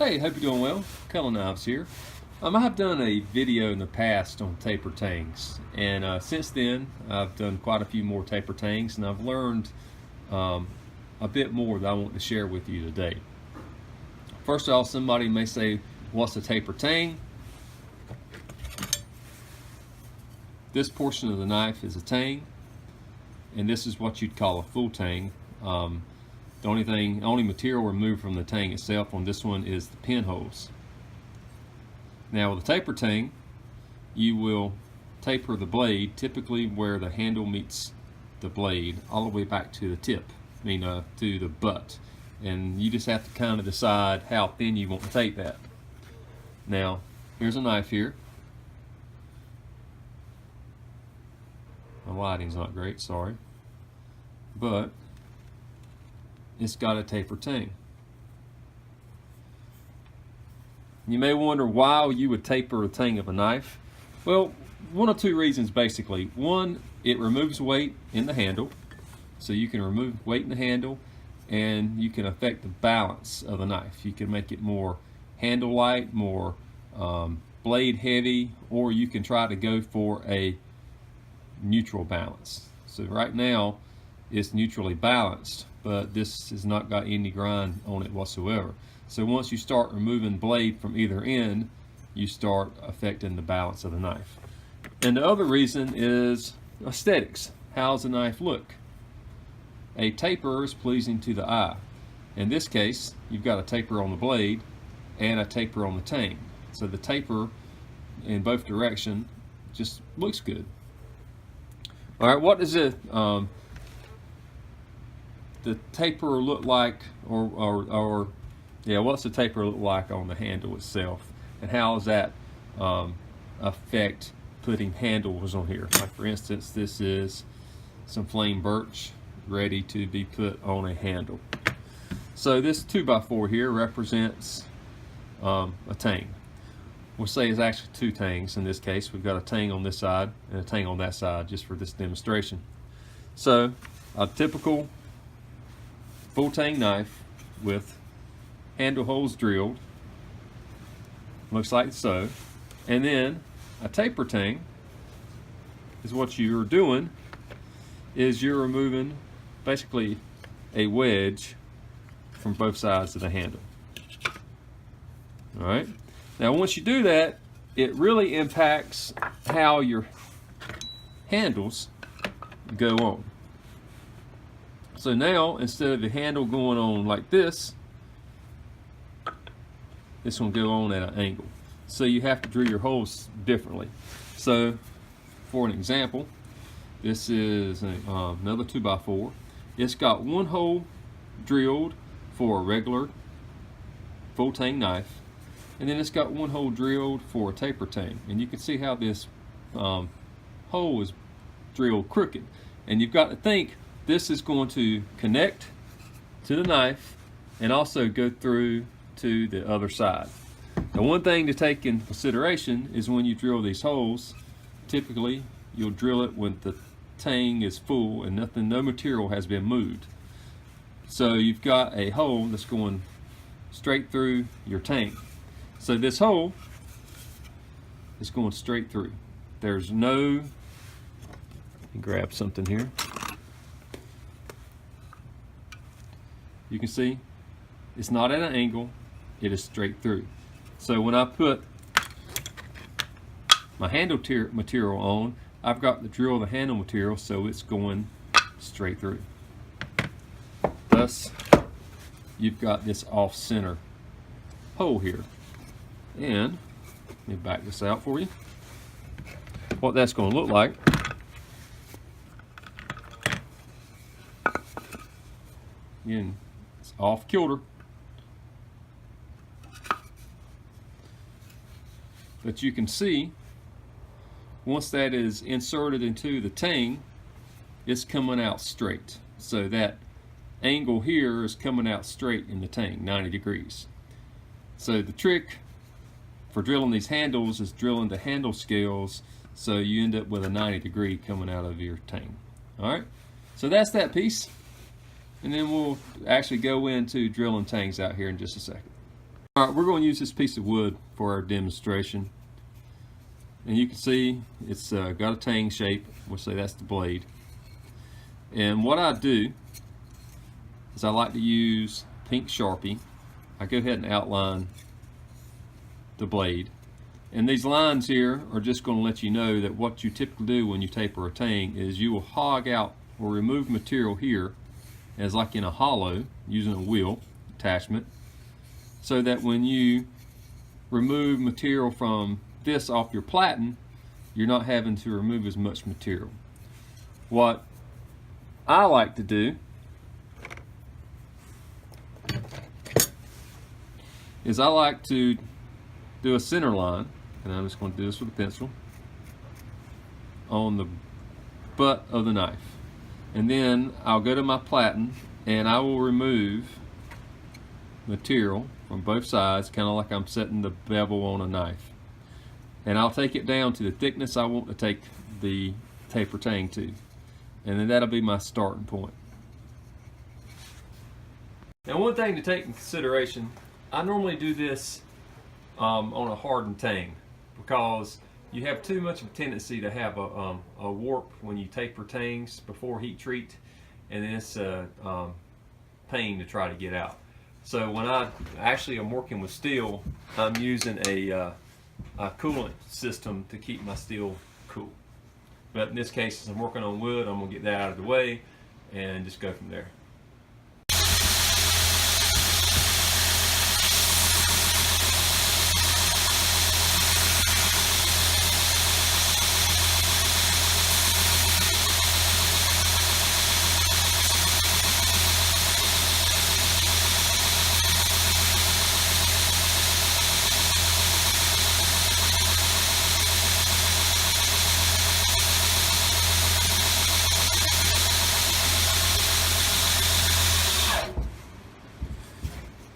Hey, hope you're doing well. Color Knives here. I have done a video in the past on tapered tangs, and since then I've done quite a few more tapered tangs, and I've learned a bit more that I want to share with you today. First of all, somebody may say, what's a tapered tang? This portion of the knife is a tang, and this is what you'd call a full tang. The only material removed from the tang itself on this one is the pinholes. Now with a taper tang, you will taper the blade typically where the handle meets the blade all the way back to the tip, to the butt. And you just have to kind of decide how thin you want to tape that. Now, here's a knife here. My lighting's not great, sorry. But it's got a tapered tang. You may wonder why you would taper a tang of a knife. Well, one of two reasons basically. One, it removes weight in the handle, so you can remove weight in the handle and you can affect the balance of the knife. You can make it more handle light, more blade heavy, or you can try to go for a neutral balance. So right now it's neutrally balanced, but this has not got any grind on it whatsoever. So once you start removing blade from either end, you start affecting the balance of the knife. And the other reason is aesthetics. How's the knife look? A taper is pleasing to the eye. In this case, you've got a taper on the blade and a taper on the tang. So the taper in both directions just looks good. All right, what does the taper look like, what's the taper look like on the handle itself, and how does that affect putting handles on here? Like for instance, this is some flame birch ready to be put on a handle. So this 2x4 here represents a tang. We'll say it's actually two tangs in this case. We've got a tang on this side and a tang on that side just for this demonstration. So a typical full tang knife with handle holes drilled, looks like so. And then a taper tang is what you're doing is you're removing basically a wedge from both sides of the handle. All right. Now once you do that, it really impacts how your handles go on. So now, instead of the handle going on like this one go on at an angle. So you have to drill your holes differently. So, for an example, this is another 2x4. It's got one hole drilled for a regular full tang knife, and then it's got one hole drilled for a taper tang. And you can see how this hole is drilled crooked. And you've got to think, this is going to connect to the knife and also go through to the other side. Now, one thing to take in consideration is when you drill these holes, typically you'll drill it when the tang is full and no material has been moved. So you've got a hole that's going straight through your tang. So this hole is going straight through. There's no, let me grab something here. You can see it's not at an angle, it is straight through. So when I put my handle material on, I've got to drill the handle material so it's going straight through. Thus, you've got this off-center hole here. And let me back this out for you. What that's going to look like. Again, it's off kilter. But you can see, once that is inserted into the tang, it's coming out straight. So that angle here is coming out straight in the tang, 90 degrees. So the trick for drilling these handles is drilling the handle scales so you end up with a 90 degree coming out of your tang. All right, so that's that piece. And then we'll actually go into drilling tangs out here in just a second. All right, we're going to use this piece of wood for our demonstration. And you can see it's got a tang shape. We'll say that's the blade. And what I do is I like to use pink Sharpie. I go ahead and outline the blade. And these lines here are just going to let you know that what you typically do when you taper a tang is you will hog out or remove material here as like in a hollow using a wheel attachment, so that when you remove material from this off your platen, you're not having to remove as much material. What I like to do is I like to do a center line, and I'm just going to do this with a pencil on the butt of the knife, and then I'll go to my platen and I will remove material from both sides, kind of like I'm setting the bevel on a knife, and I'll take it down to the thickness I want to take the taper tang to, and then that'll be my starting point. Now, one thing to take in consideration, I normally do this on a hardened tang, because you have too much of a tendency to have a warp when you taper tangs before heat treat, and then it's a pain to try to get out. So when I actually am working with steel, I'm using a coolant system to keep my steel cool. But in this case, since I'm working on wood, I'm going to get that out of the way and just go from there.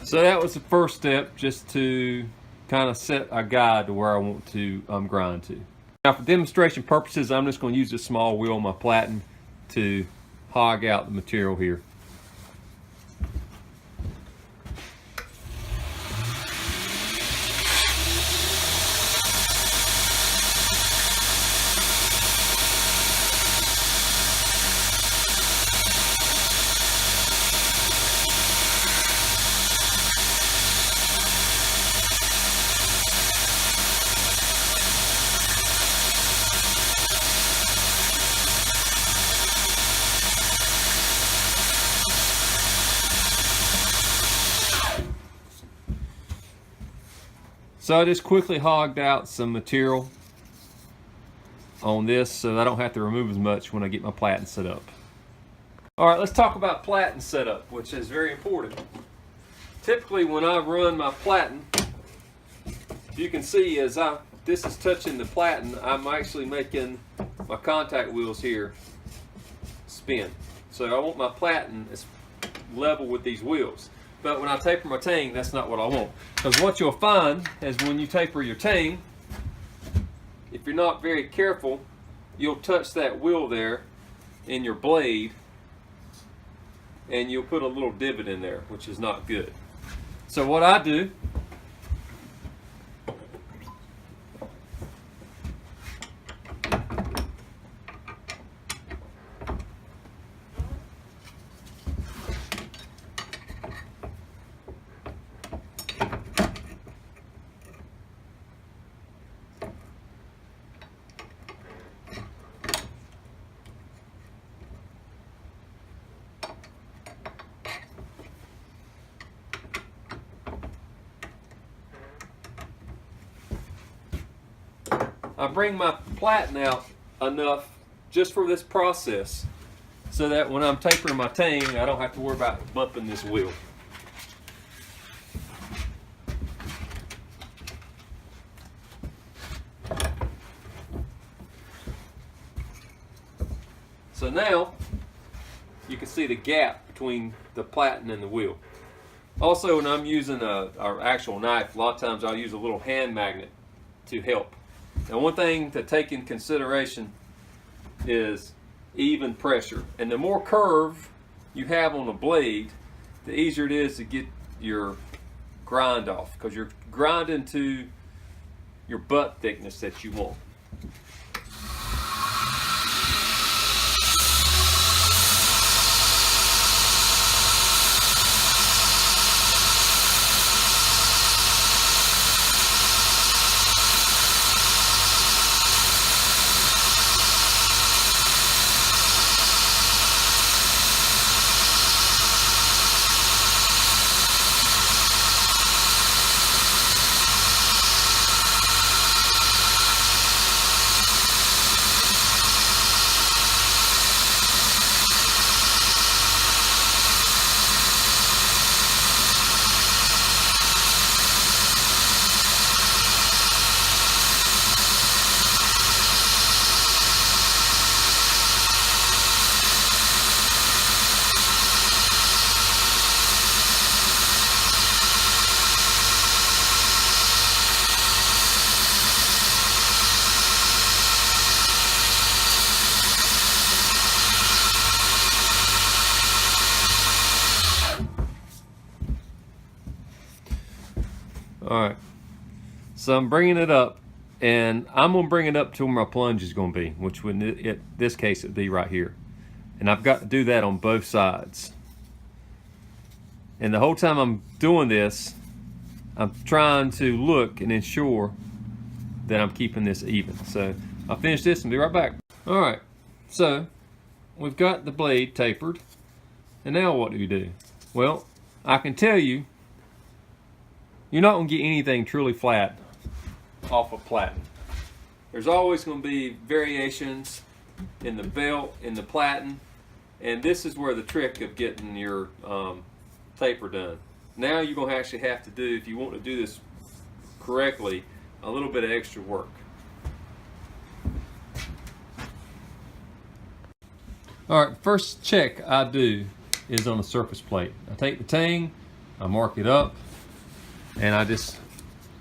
So that was the first step, just to kind of set a guide to where I want to grind to. Now, for demonstration purposes, I'm just going to use a small wheel on my platen to hog out the material here. So I just quickly hogged out some material on this so that I don't have to remove as much when I get my platen set up. All right, let's talk about platen setup, which is very important. Typically when I run my platen, you can see as this is touching the platen, I'm actually making my contact wheels here spin. So I want my platen as level with these wheels. But when I taper my tang, that's not what I want. Because what you'll find is when you taper your tang, if you're not very careful, you'll touch that wheel there in your blade, and you'll put a little divot in there, which is not good. So what I do, I bring my platen out enough just for this process so that when I'm tapering my tang, I don't have to worry about bumping this wheel. So now you can see the gap between the platen and the wheel. Also, when I'm using our actual knife, a lot of times I'll use a little hand magnet to help. Now, one thing to take in consideration is even pressure. And the more curve you have on the blade, the easier it is to get your grind off, because you're grinding to your butt thickness that you want. All right, so I'm bringing it up, and I'm gonna bring it up to where my plunge is gonna be, which would, in this case, it'd be right here. And I've got to do that on both sides. And the whole time I'm doing this, I'm trying to look and ensure that I'm keeping this even. So I'll finish this and be right back. All right, so we've got the blade tapered, and now what do you do? Well, I can tell you, you're not going to get anything truly flat off of Platen. There's always going to be variations in the belt, in the Platen, and this is where the trick of getting your taper done. Now you're going to actually have to do, if you want to do this correctly, a little bit of extra work. All right, first check I do is on the surface plate. I take the tang, I mark it up, and I just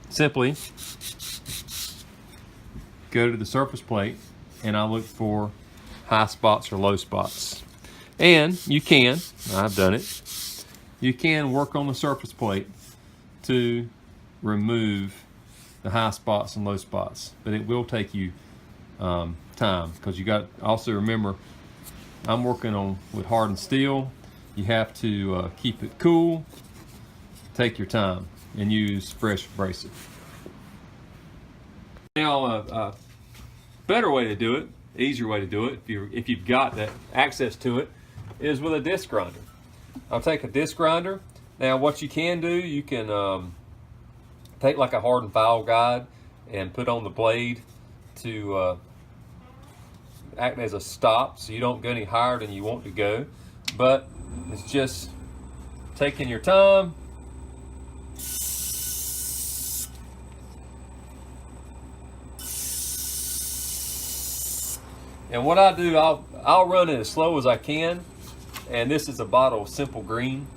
simply go to the surface plate and I look for high spots or low spots. And you can, I've done it, you can work on the surface plate to remove the high spots and low spots, but it will take you time, because you got to also remember, I'm working on with hardened steel. You have to keep it cool, take your time, and use fresh abrasive. Now, a better way to do it, easier way to do it, if you've got that access to it, is with a disc grinder. I'll take a disc grinder. Now, what you can do, you can take like a hardened file guide and put on the blade to act as a stop, so you don't go any higher than you want to go. But it's just taking your time. And what I do, I'll run it as slow as I can. And this is a bottle of Simple Green,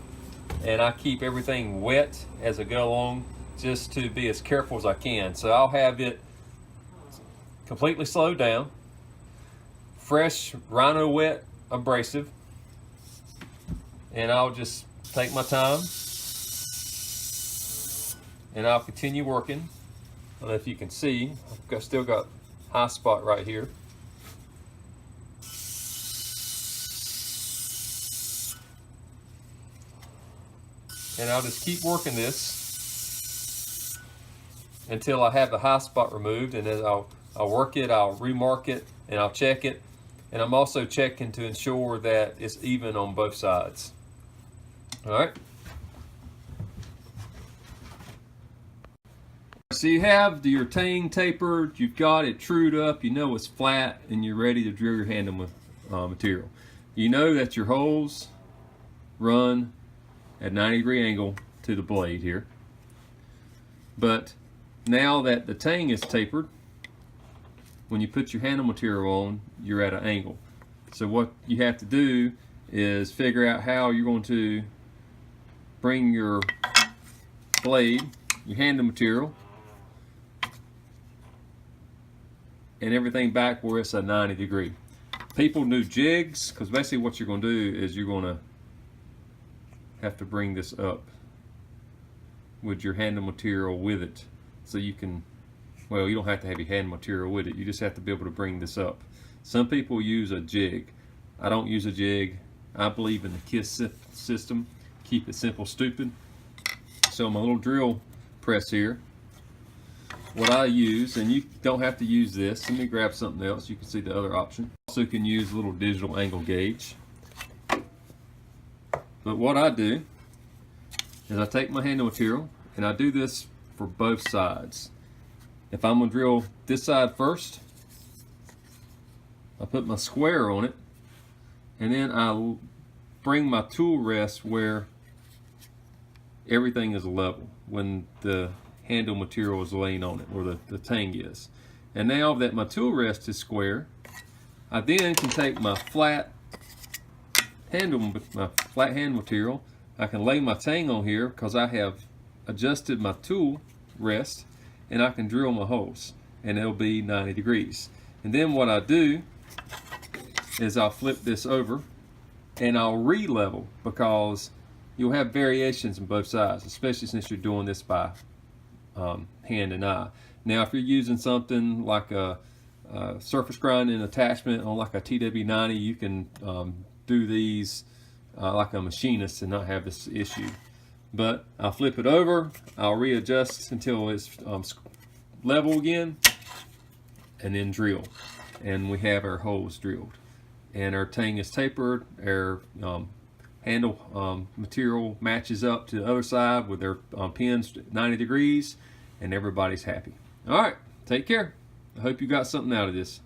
and I keep everything wet as I go along, just to be as careful as I can. So I'll have it completely slowed down, fresh Rhino wet abrasive, and I'll just take my time and I'll continue working. I don't know if you can see, I've still got high spot right here. And I'll just keep working this until I have the high spot removed, and then I'll work it, I'll remark it, and I'll check it. And I'm also checking to ensure that it's even on both sides. All right. So you have your tang tapered, you've got it trued up, you know it's flat, and you're ready to drill your handle with material. You know that your holes run at 90-degree angle to the blade here. But now that the tang is tapered, when you put your handle material on, you're at an angle. So what you have to do is figure out how you're going to bring your blade, your handle material, and everything back where it's a 90-degree. People do jigs, because basically what you're going to do is you're going to have to bring this up with your handle material with it. So you can, well, you don't have to have your handle material with it. You just have to be able to bring this up. Some people use a jig. I don't use a jig. I believe in the KISS system. Keep it simple, stupid. So my little drill press here, what I use, and you don't have to use this. Let me grab something else. You can see the other option. Also can use a little digital angle gauge. But what I do is I take my handle material and I do this for both sides. If I'm going to drill this side first, I put my square on it, and then I bring my tool rest where everything is level when the handle material is laying on it, or the tang is. And now that my tool rest is square, I then can take my flat handle material. I can lay my tang on here because I have adjusted my tool rest, and I can drill my holes, and it'll be 90 degrees. And then what I do is I'll flip this over and I'll re-level, because you'll have variations on both sides, especially since you're doing this by hand and eye. Now if you're using something like a surface grinding attachment on like a TW90, you can do these like a machinist and not have this issue. But I'll flip it over, I'll readjust until it's level again, and then drill. And we have our holes drilled. And our tang is tapered, our handle material matches up to the other side with their pins 90 degrees, and everybody's happy. All right, take care. I hope you got something out of this.